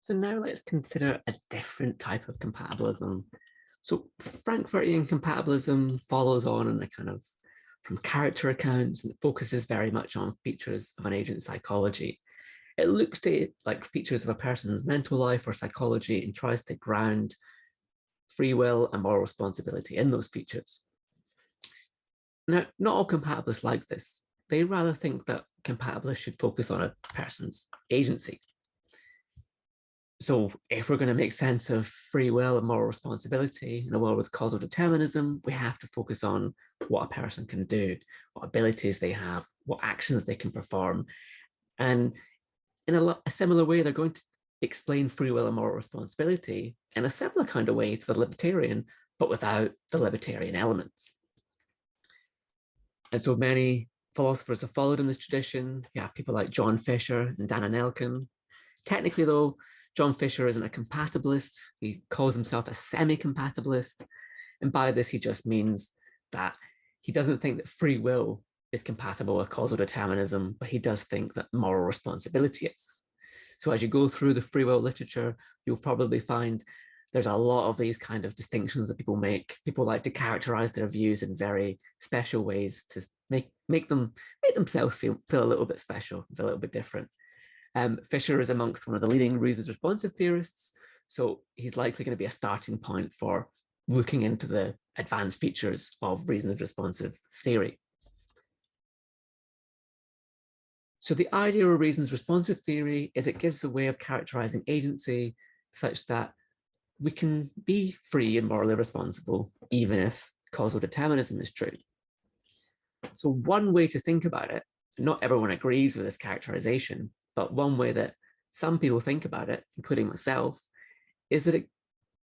So now let's consider a different type of compatibilism. So Frankfurtian compatibilism follows on in a kind of from character accounts and it focuses very much on features of an agent's psychology. It looks to like features of a person's mental life or psychology and tries to ground free will and moral responsibility in those features. Now, not all compatibilists like this. They rather think that compatibilists should focus on a person's agency. So if we're going to make sense of free will and moral responsibility in a world with causal determinism, we have to focus on what a person can do, what abilities they have, what actions they can perform. And in a similar way, they're going to explain free will and moral responsibility in a similar kind of way to the libertarian, but without the libertarian elements. And so many philosophers have followed in this tradition. You have people like John Fisher and Dana Nelken. Technically, though, John Fisher isn't a compatibilist. He calls himself a semi-compatibilist. And by this, he just means that he doesn't think that free will is compatible with causal determinism, but he does think that moral responsibility is. So as you go through the free will literature, you'll probably find there's a lot of these kind of distinctions that people make. People like to characterize their views in very special ways to make themselves feel a little bit special, feel a little bit different. Fisher is amongst one of the leading reasons responsive theorists, so he's likely going to be a starting point for looking into the advanced features of reasons responsive theory. So the idea of reasons responsive theory is it gives a way of characterizing agency such that we can be free and morally responsible, even if causal determinism is true. So one way to think about it, not everyone agrees with this characterization, but one way that some people think about it, including myself, is that it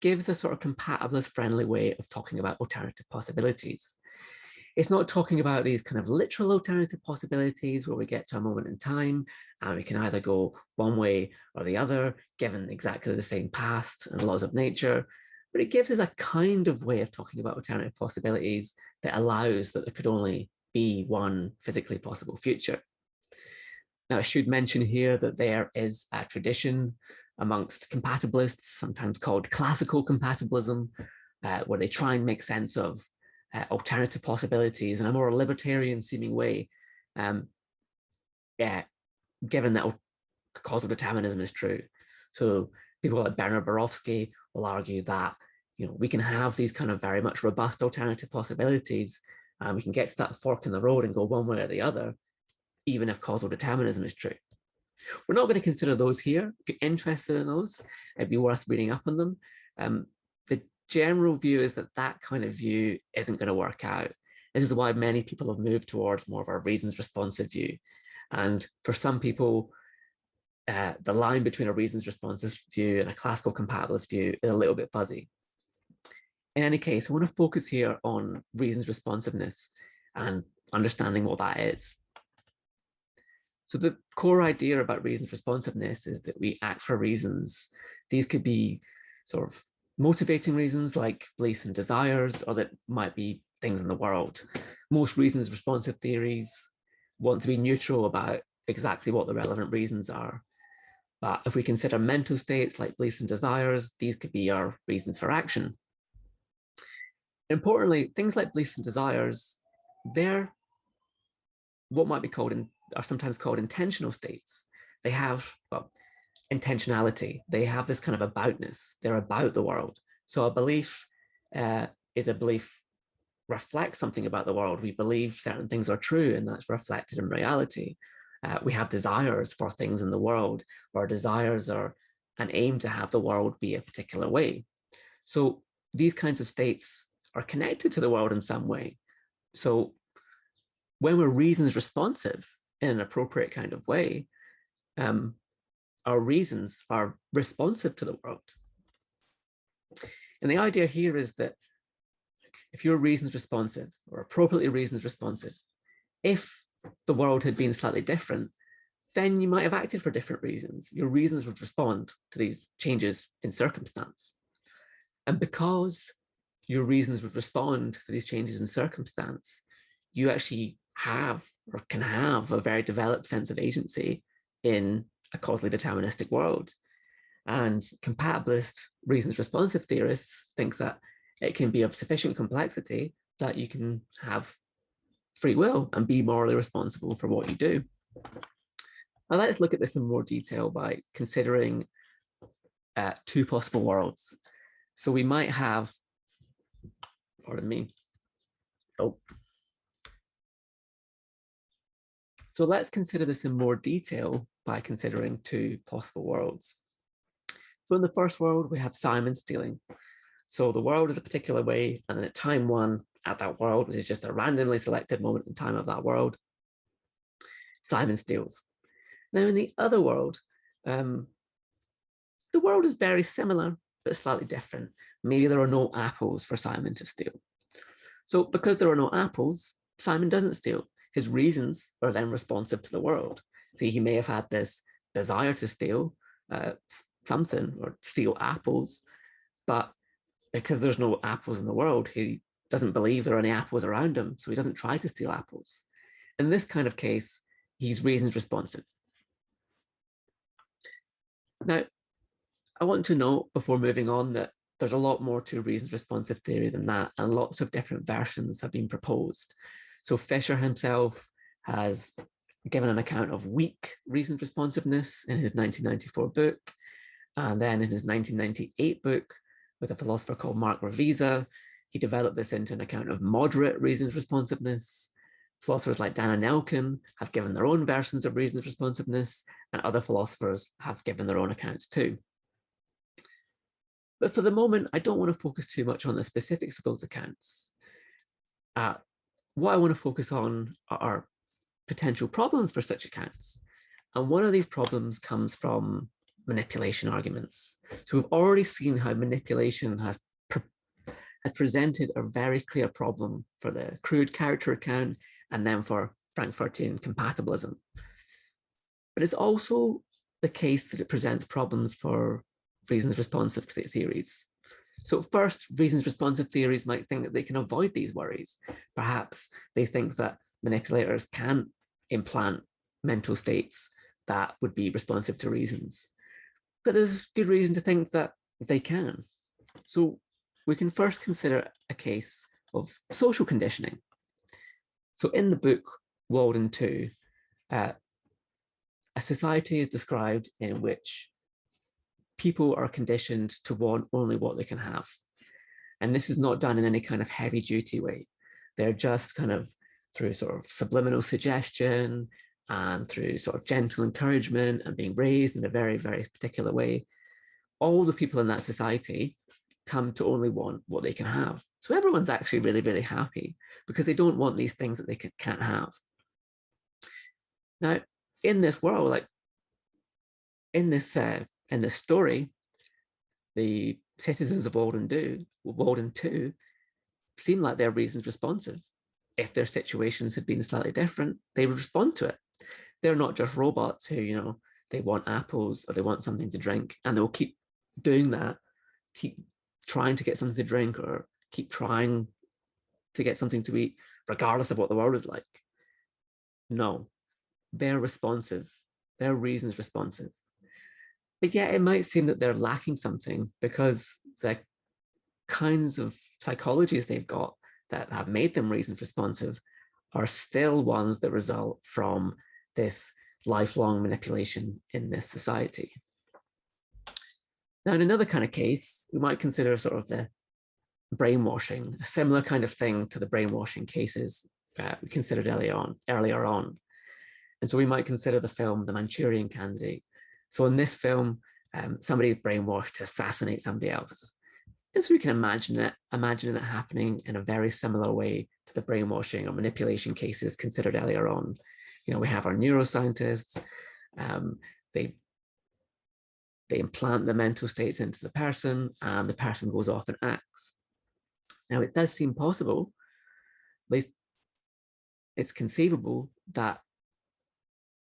gives a sort of compatibilist friendly way of talking about alternative possibilities. It's not talking about these kind of literal alternative possibilities where we get to a moment in time and we can either go one way or the other, given exactly the same past and laws of nature, but it gives us a kind of way of talking about alternative possibilities that allows that there could only be one physically possible future. Now, I should mention here that there is a tradition amongst compatibilists, sometimes called classical compatibilism, where they try and make sense of alternative possibilities in a more libertarian seeming way, given that causal determinism is true. So people like Bernard Borowski will argue that we can have these kind of very much robust alternative possibilities, and we can get to that fork in the road and go one way or the other, even if causal determinism is true. We're not going to consider those here. If you're interested in those, it'd be worth reading up on them. The general view is that that kind of view isn't going to work out. This is why many people have moved towards more of a reasons responsive view. And for some people, the line between a reasons responsive view and a classical compatibilist view is a little bit fuzzy. In any case, I want to focus here on reasons responsiveness and understanding what that is. So the core idea about reasons responsiveness is that we act for reasons. These could be sort of motivating reasons like beliefs and desires, or that might be things in the world. Most reasons responsive theories want to be neutral about exactly what the relevant reasons are. But if we consider mental states like beliefs and desires, these could be our reasons for action. Importantly, things like beliefs and desires, they're what might be called are sometimes called intentional states. They have intentionality. They have this kind of aboutness. They're about the world. So a belief is a belief reflects something about the world. We believe certain things are true, and that's reflected in reality. We have desires for things in the world, where desires are an aim to have the world be a particular way. So these kinds of states are connected to the world in some way. So when we're reasons responsive in an appropriate kind of way, our reasons are responsive to the world. And the idea here is that if you're reasons responsive or appropriately reasons responsive, if the world had been slightly different, then you might have acted for different reasons. Your reasons would respond to these changes in circumstance. And because your reasons would respond to these changes in circumstance, you actually have or can have a very developed sense of agency in a causally deterministic world. And compatibilist reasons responsive theorists think that it can be of sufficient complexity that you can have free will and be morally responsible for what you do. Now let's look at this in more detail by considering two possible worlds. So we might have, pardon me. Oh. So let's consider this in more detail by considering two possible worlds. So in the first world, we have Simon stealing. So the world is a particular way, and then at time one, at that world, which is just a randomly selected moment in time of that world, Simon steals. Now in the other world, the world is very similar, but slightly different. Maybe there are no apples for Simon to steal. So because there are no apples, Simon doesn't steal. His reasons are then responsive to the world. See, he may have had this desire to steal something or steal apples, but because there's no apples in the world, he doesn't believe there are any apples around him, so he doesn't try to steal apples. In this kind of case, he's reasons responsive. Now, I want to note before moving on that there's a lot more to reasons responsive theory than that, and lots of different versions have been proposed. So Fisher himself has given an account of weak reasons responsiveness in his 1994 book. And then in his 1998 book with a philosopher called Mark Revisa, he developed this into an account of moderate reasons responsiveness. Philosophers like Dan and Elkin have given their own versions of reasons responsiveness, and other philosophers have given their own accounts too. But for the moment, I don't want to focus too much on the specifics of those accounts. What I want to focus on are potential problems for such accounts. And one of these problems comes from manipulation arguments. So we've already seen how manipulation has presented a very clear problem for the crude character account and then for Frankfurtian compatibilism. But it's also the case that it presents problems for reasons responsive theories. So first, reasons responsive theories might think that they can avoid these worries. Perhaps they think that manipulators can implant mental states that would be responsive to reasons. But there's good reason to think that they can. So we can first consider a case of social conditioning. So in the book Walden 2, a society is described in which people are conditioned to want only what they can have. And this is not done in any kind of heavy duty way. They're just kind of through sort of subliminal suggestion and through sort of gentle encouragement and being raised in a very, very particular way. All the people in that society come to only want what they can have. So everyone's actually really, really happy because they don't want these things that they can't have. Now, in this world, like in this story, the citizens of Walden 2 seem like they're reasons responsive. If their situations had been slightly different, they would respond to it. They're not just robots who, you know, they want apples or they want something to drink, and they'll keep doing that, keep trying to get something to drink or keep trying to get something to eat, regardless of what the world is like. No, they're responsive. They're reasons responsive. But yet it might seem that they're lacking something because the kinds of psychologies they've got that have made them reasons responsive are still ones that result from this lifelong manipulation in this society. Now, in another kind of case, we might consider sort of the brainwashing, a similar kind of thing to the brainwashing cases we considered earlier on. And so we might consider the film The Manchurian Candidate. So in this film, somebody is brainwashed to assassinate somebody else. And so we can imagine it happening in a very similar way to the brainwashing or manipulation cases considered earlier on. You know, we have our neuroscientists, they implant the mental states into the person and the person goes off and acts. Now, it does seem possible, at least it's conceivable, that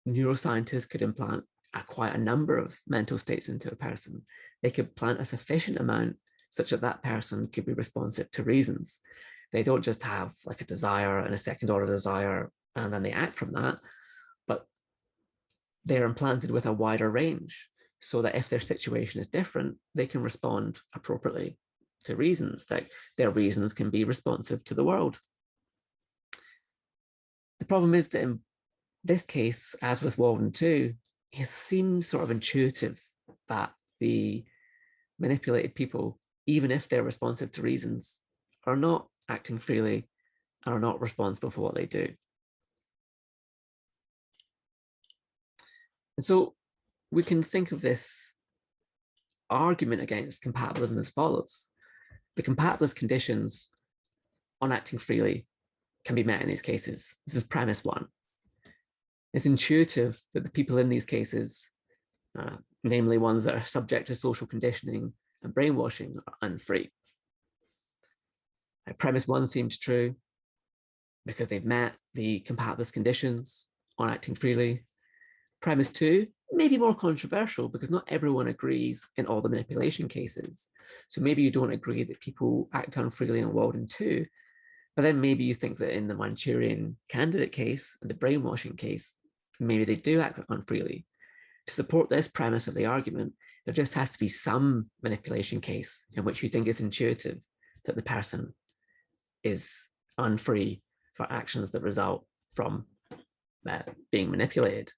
neuroscientists could implant quite a number of mental states into a person. They could plant a sufficient amount such that that person could be responsive to reasons. They don't just have like a desire and a second order desire and then they act from that, but they're implanted with a wider range. so that if their situation is different, they can respond appropriately to reasons, that their reasons can be responsive to the world. The problem is that in this case, as with Walden 2, it seems sort of intuitive that the manipulated people, even if they're responsive to reasons, are not acting freely and are not responsible for what they do. And so we can think of this argument against compatibilism as follows. The compatibilist conditions on acting freely can be met in these cases. This is premise one. It's intuitive that the people in these cases, namely ones that are subject to social conditioning and brainwashing, are unfree. Premise one seems true because they've met the compatibilist conditions on acting freely. Premise two may be more controversial because not everyone agrees in all the manipulation cases. So maybe you don't agree that people act unfreely in Walden 2, but then maybe you think that in the Manchurian candidate case and the brainwashing case, maybe they do act unfreely. To support this premise of the argument, there just has to be some manipulation case in which you think it's intuitive that the person is unfree for actions that result from being manipulated.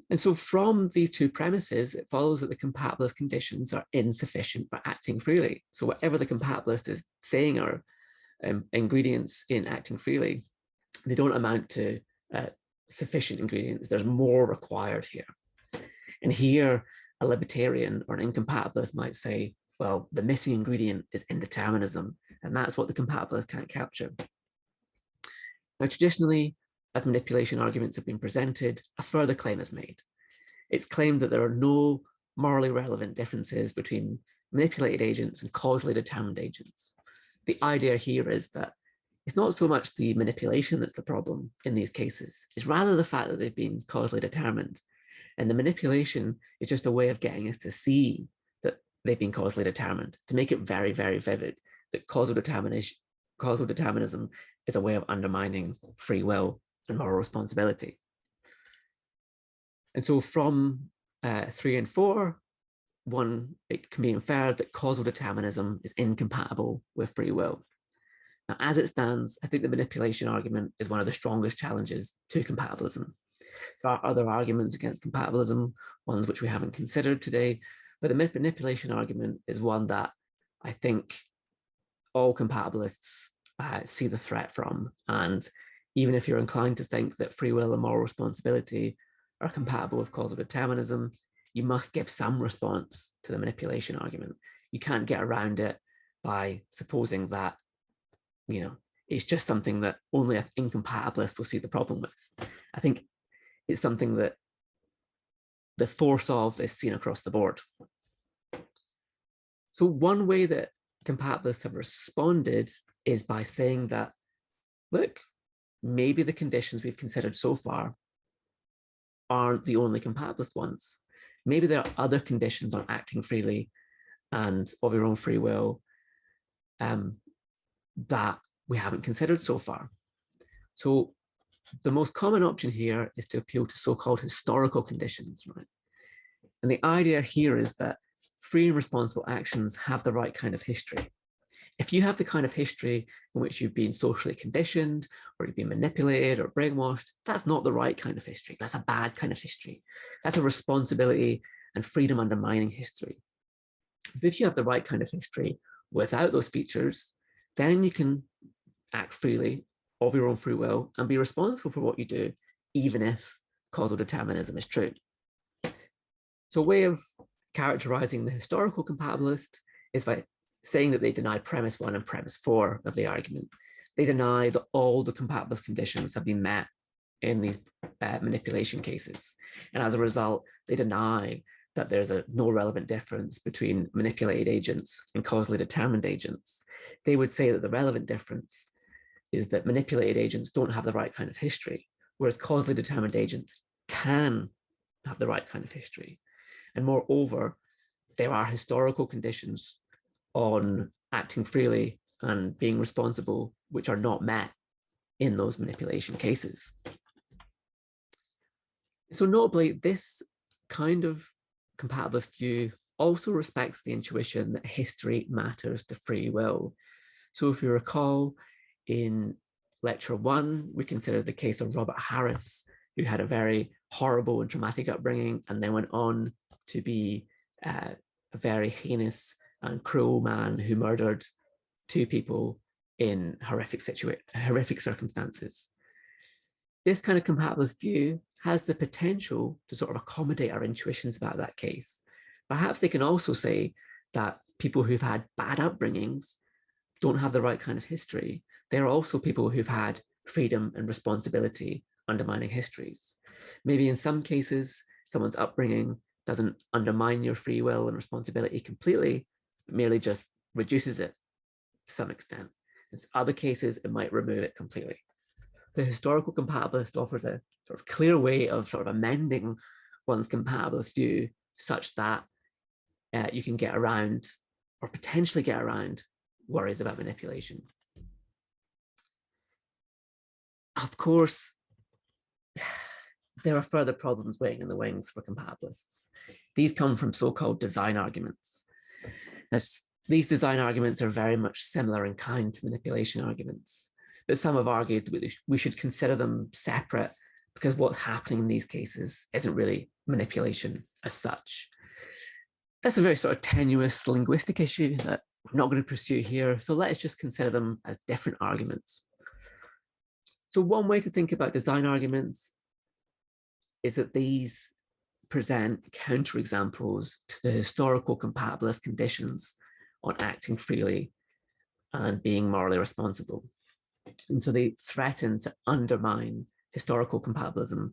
And so from these two premises, it follows that the compatibilist conditions are insufficient for acting freely. So whatever the compatibilist is saying are ingredients in acting freely, they don't amount to sufficient ingredients. There's more required here. And here, a libertarian or an incompatibilist might say, well, the missing ingredient is indeterminism, and that's what the compatibilist can't capture. Now, traditionally, as manipulation arguments have been presented, a further claim is made. It's claimed that there are no morally relevant differences between manipulated agents and causally determined agents. The idea here is that it's not so much the manipulation that's the problem in these cases, it's rather the fact that they've been causally determined. And the manipulation is just a way of getting us to see that they've been causally determined, to make it very, very vivid that causal determinism is a way of undermining free will and moral responsibility. And so from 3 and 4, it can be inferred that causal determinism is incompatible with free will. Now, as it stands, I think the manipulation argument is one of the strongest challenges to compatibilism. There are other arguments against compatibilism, ones which we haven't considered today, but the manipulation argument is one that I think all compatibilists see the threat from. And even if you're inclined to think that free will and moral responsibility are compatible with causal determinism, you must give some response to the manipulation argument. You can't get around it by supposing that, it's just something that only an incompatibilist will see the problem with. I think it's something that the force of is seen across the board. So one way that compatibilists have responded is by saying that, look, maybe the conditions we've considered so far aren't the only compatibilist ones. Maybe there are other conditions on acting freely and of your own free will that we haven't considered so far. So the most common option here is to appeal to so-called historical conditions, right? And the idea here is that free and responsible actions have the right kind of history. If you have the kind of history in which you've been socially conditioned or you've been manipulated or brainwashed, that's not the right kind of history. That's a bad kind of history. That's a responsibility and freedom undermining history. But if you have the right kind of history without those features, then you can act freely of your own free will and be responsible for what you do, even if causal determinism is true. So a way of characterizing the historical compatibilist is by saying that they deny premise 1 and premise 4 of the argument. They deny that all the compatibilist conditions have been met in these manipulation cases. And as a result, they deny that there's no relevant difference between manipulated agents and causally determined agents. They would say that the relevant difference is that manipulated agents don't have the right kind of history, whereas causally determined agents can have the right kind of history. And moreover, there are historical conditions on acting freely and being responsible which are not met in those manipulation cases. So notably, this kind of compatibilist view also respects the intuition that history matters to free will. So if you recall, in lecture 1, we considered the case of Robert Harris, who had a very horrible and traumatic upbringing and then went on to be a very heinous and cruel man who murdered 2 people in horrific circumstances. This kind of compatibilist view has the potential to sort of accommodate our intuitions about that case. Perhaps they can also say that people who've had bad upbringings don't have the right kind of history. They're also people who've had freedom and responsibility undermining histories. Maybe in some cases, someone's upbringing doesn't undermine your free will and responsibility completely, but merely just reduces it to some extent. In other cases, it might remove it completely. The historical compatibilist offers a sort of clear way of sort of amending one's compatibilist view such that you can get around or potentially get around worries about manipulation. Of course, there are further problems waiting in the wings for compatibilists. These come from so-called design arguments. Now, these design arguments are very much similar in kind to manipulation arguments, but some have argued that we should consider them separate because what's happening in these cases isn't really manipulation as such. That's a very sort of tenuous linguistic issue that we're not going to pursue here, so let's just consider them as different arguments. So one way to think about design arguments is that these present counterexamples to the historical compatibilist conditions on acting freely and being morally responsible. And so they threaten to undermine historical compatibilism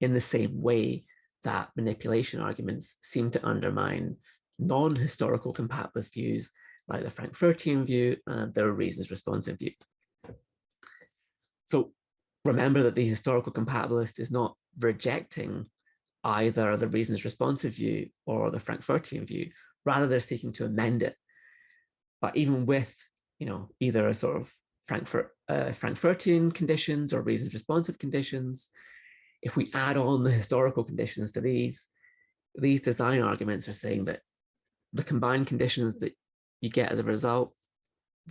in the same way that manipulation arguments seem to undermine non-historical compatibilist views like the Frankfurtian view and the reasons responsive view. So remember that the historical compatibilist is not rejecting either the reasons responsive view or the Frankfurtian view. Rather, they're seeking to amend it. But even with, either a sort of Frankfurtian conditions or reasons responsive conditions, if we add on the historical conditions to these design arguments are saying that the combined conditions that you get as a result,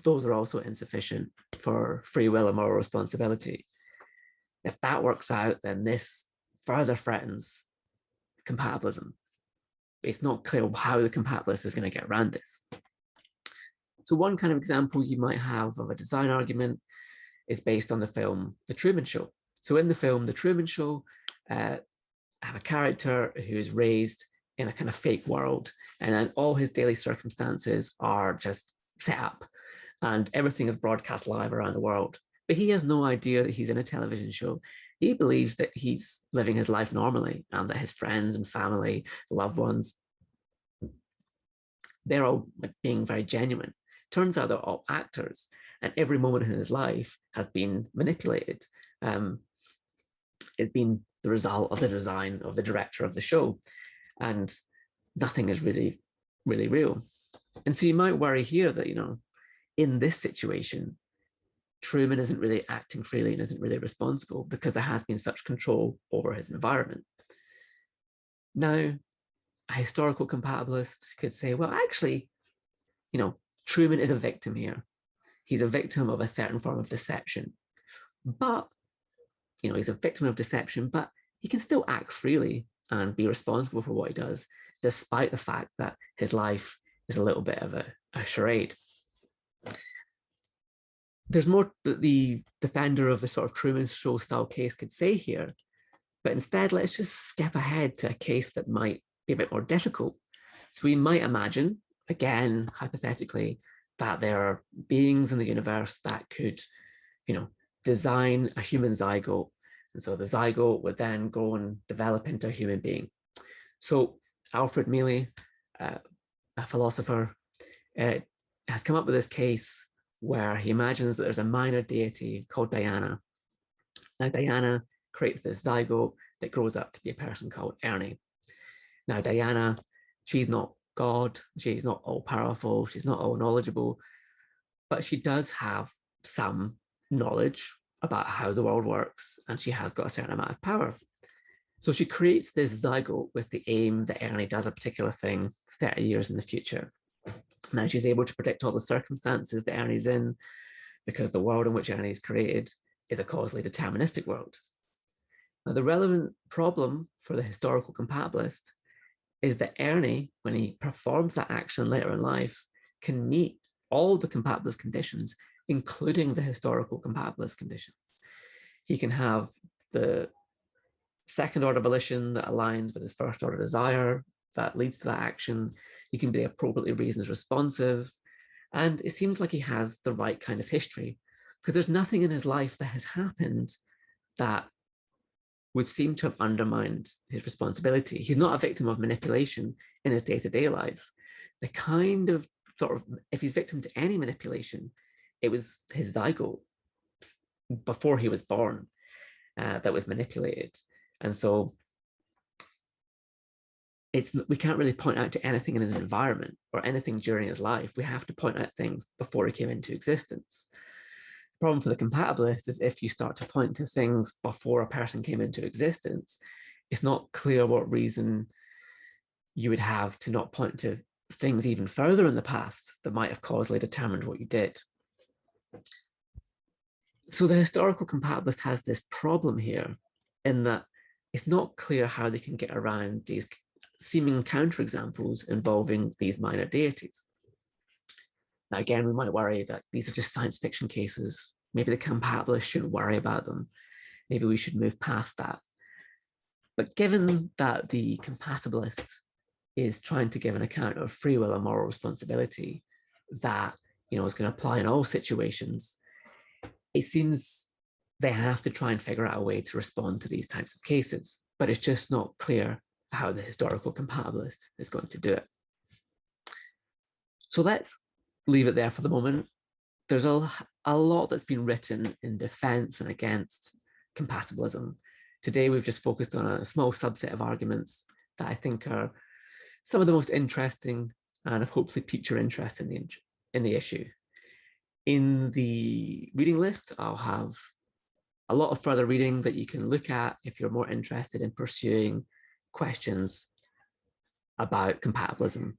those are also insufficient for free will and moral responsibility. If that works out, then this further threatens compatibilism. It's not clear how the compatibilist is going to get around this. So one kind of example you might have of a design argument is based on the film The Truman Show. So in the film The Truman Show, I have a character who is raised in a kind of fake world, and then all his daily circumstances are just set up and everything is broadcast live around the world. But he has no idea that he's in a television show. He believes that he's living his life normally and that his friends and family, loved ones, they're all being very genuine. Turns out they're all actors, and every moment in his life has been manipulated. It's been the result of the design of the director of the show, and nothing is really, really real. And so you might worry here that, in this situation, Truman isn't really acting freely and isn't really responsible because there has been such control over his environment. Now, a historical compatibilist could say, well, actually, Truman is a victim here. He's a victim of a certain form of deception. But, he's a victim of deception, but he can still act freely and be responsible for what he does, despite the fact that his life is a little bit of a charade. There's more that the defender of the sort of Truman Show style case could say here, but instead, let's just skip ahead to a case that might be a bit more difficult. So we might imagine, again, hypothetically, that there are beings in the universe that could, design a human zygote. And so the zygote would then go and develop into a human being. So Alfred Mealy, a philosopher, has come up with this case where he imagines that there's a minor deity called Diana. Now, Diana creates this zygote that grows up to be a person called Ernie. Now, Diana, she's not God, she's not all-powerful, she's not all-knowledgeable, but she does have some knowledge about how the world works, and she has got a certain amount of power. So she creates this zygote with the aim that Ernie does a particular thing 30 years in the future. Now she's able to predict all the circumstances that Ernie's in, because the world in which Ernie is created is a causally deterministic world. Now, the relevant problem for the historical compatibilist is that Ernie, when he performs that action later in life, can meet all the compatibilist conditions, including the historical compatibilist conditions. He can have the second order volition that aligns with his first order desire that leads to that action. He can be appropriately reasons responsive. And it seems like he has the right kind of history, because there's nothing in his life that has happened that would seem to have undermined his responsibility. He's not a victim of manipulation in his day-to-day life. The kind of sort of, if he's victim to any manipulation, it was his zygote before he was born that was manipulated. And so we can't really point out to anything in his environment or anything during his life. We have to point out things before he came into existence. The problem for the compatibilist is if you start to point to things before a person came into existence, it's not clear what reason you would have to not point to things even further in the past that might have causally determined what you did. So the historical compatibilist has this problem here in that it's not clear how they can get around these seeming counterexamples involving these minor deities. Now, again, we might worry that these are just science fiction cases. Maybe the compatibilists shouldn't worry about them. Maybe we should move past that. But given that the compatibilist is trying to give an account of free will and moral responsibility that is going to apply in all situations, it seems they have to try and figure out a way to respond to these types of cases. But it's just not clear how the historical compatibilist is going to do it. So let's leave it there for the moment. There's a lot that's been written in defense and against compatibilism. Today, we've just focused on a small subset of arguments that I think are some of the most interesting and have hopefully piqued your interest in the issue. In the reading list, I'll have a lot of further reading that you can look at if you're more interested in pursuing questions about compatibilism.